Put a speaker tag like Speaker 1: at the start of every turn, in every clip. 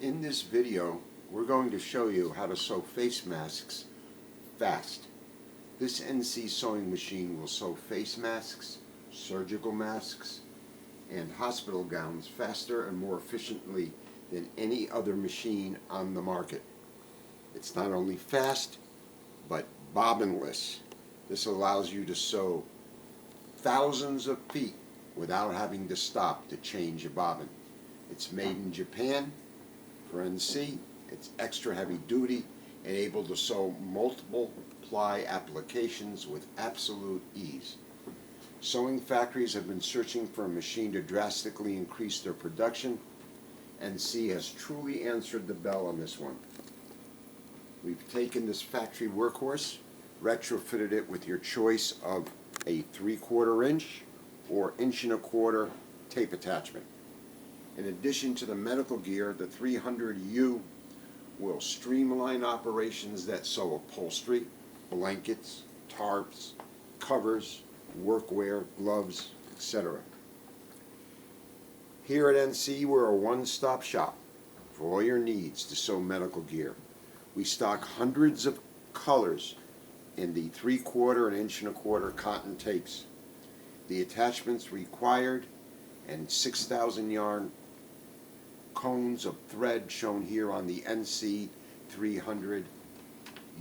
Speaker 1: In this video, we're going to show you how to sew face masks fast. This NC sewing machine will sew face masks, surgical masks, and hospital gowns faster and more efficiently than any other machine on the market. It's not only fast, but bobbinless. This allows you to sew thousands of feet without having to stop to change a bobbin. It's made in Japan for NC. It's extra heavy duty and able to sew multiple ply applications with absolute ease. Sewing factories have been searching for a machine to drastically increase their production. NC has truly answered the bell on this one. We've taken this factory workhorse, retrofitted it with your choice of a 3/4 inch or 1.25 inch tape attachment. In addition to the medical gear, the 300U will streamline operations that sew upholstery, blankets, tarps, covers, workwear, gloves, etc. Here at NC, we're a one-stop shop for all your needs to sew medical gear. We stock hundreds of colors in the 3/4 and 1.25 inch cotton tapes. The attachments required and 6,000 yarn cones of thread shown here on the NC 300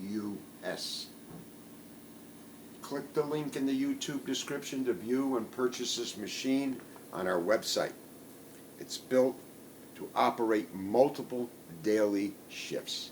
Speaker 1: US. Click the link in the YouTube description to view and purchase this machine on our website. It's built to operate multiple daily shifts.